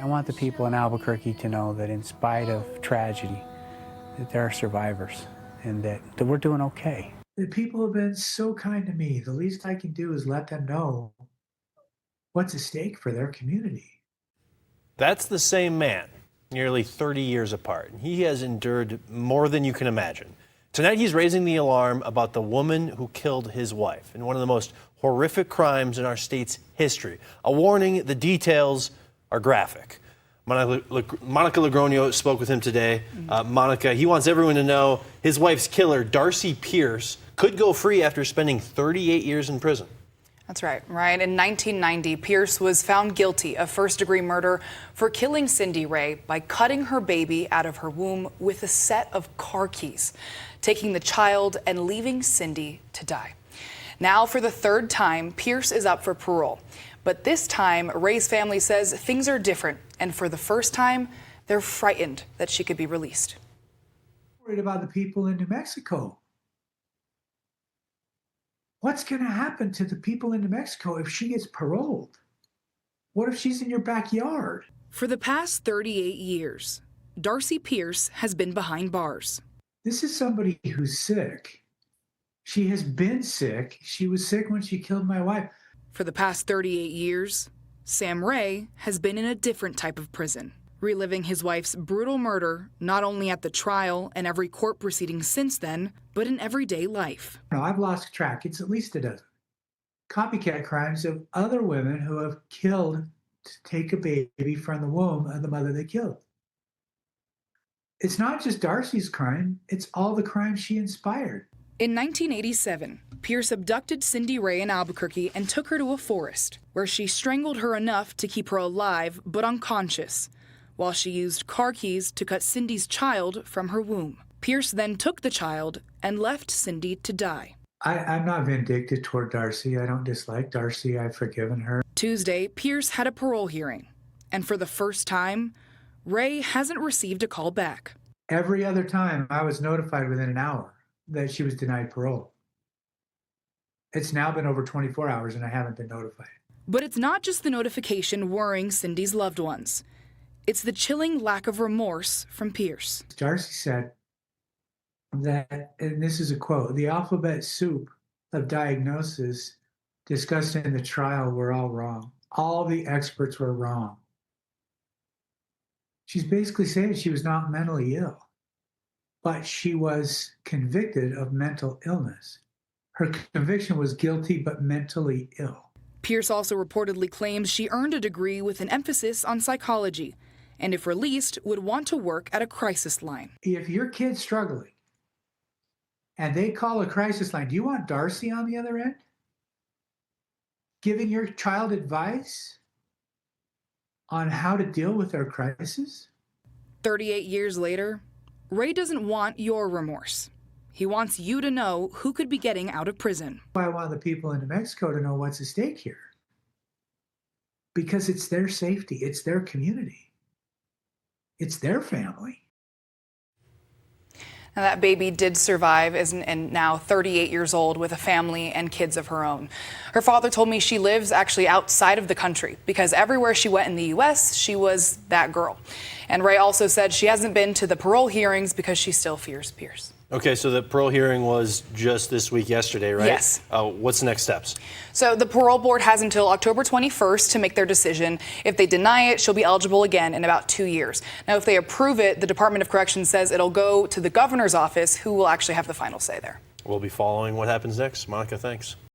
I want the people in Albuquerque to know that in spite of tragedy, that there are survivors and that we're doing okay. The people have been so kind to me. The least I can do is let them know what's at stake for their community. That's the same man, nearly 30 years apart. He has endured more than you can imagine. Tonight, he's raising the alarm about the woman who killed his wife in one of the most horrific crimes in our state's history. A warning, the details are graphic. Monica Logronio spoke with him today. Monica, he wants everyone to know his wife's killer, Darcy Pierce, could go free after spending 38 years in prison. That's right. In 1990, Pierce was found guilty of first-degree murder for killing Cindy Ray by cutting her baby out of her womb with a set of car keys, taking the child and leaving Cindy to die. Now, for the third time, Pierce is up for parole. But this time, Ray's family says things are different, and for the first time, they're frightened that she could be released. Worried about the people in New Mexico. What's going to happen to the people in New Mexico if she gets paroled? What if she's in your backyard? For the past 38 years, Darcy Pierce has been behind bars. This is somebody who's sick. She has been sick. She was sick when she killed my wife. For the past 38 years, Sam Ray has been in a different type of prison, reliving his wife's brutal murder not only at the trial and every court proceeding since then, but in everyday life. No, I've lost track. It's at least a dozen copycat crimes of other women who have killed to take a baby from the womb of the mother they killed. It's not just Darcy's crime, it's all the crimes she inspired. In 1987, Pierce abducted Cindy Ray in Albuquerque and took her to a forest, where she strangled her enough to keep her alive but unconscious, while she used car keys to cut Cindy's child from her womb. Pierce then took the child and left Cindy to die. I'm not vindictive toward Darcy. I don't dislike Darcy. I've forgiven her. Tuesday, Pierce had a parole hearing, and for the first time, Ray hasn't received a call back. Every other time, I was notified within an hour that she was denied parole. It's now been over 24 hours and I haven't been notified. But it's not just the notification worrying Cindy's loved ones. It's the chilling lack of remorse from Pierce. Darcy said that, and this is a quote, the alphabet soup of diagnosis discussed in the trial were all wrong. All the experts were wrong. She's basically saying she was not mentally ill, but she was convicted of mental illness. Her conviction was guilty but mentally ill. Pierce also reportedly claims she earned a degree with an emphasis on psychology, and if released, would want to work at a crisis line. If your kid's struggling and they call a crisis line, do you want Darcy on the other end? Giving your child advice on how to deal with their crisis? 38 years later, Ray doesn't want your remorse. He wants you to know who could be getting out of prison. I want the people in New Mexico to know what's at stake here. Because it's their safety, it's their community, it's their family. Now, that baby did survive and now 38 years old with a family and kids of her own. Her father told me she lives actually outside of the country because everywhere she went in the U.S., she was that girl. And Ray also said she hasn't been to the parole hearings because she still fears Pierce. Okay, so the parole hearing was just this week, yesterday, right? Yes. What's the next steps? So the parole board has until October 21st to make their decision. If they deny it, she'll be eligible again in about 2 years. Now, if they approve it, the Department of Corrections says it'll go to the governor's office, who will actually have the final say there. We'll be following what happens next. Monica, thanks.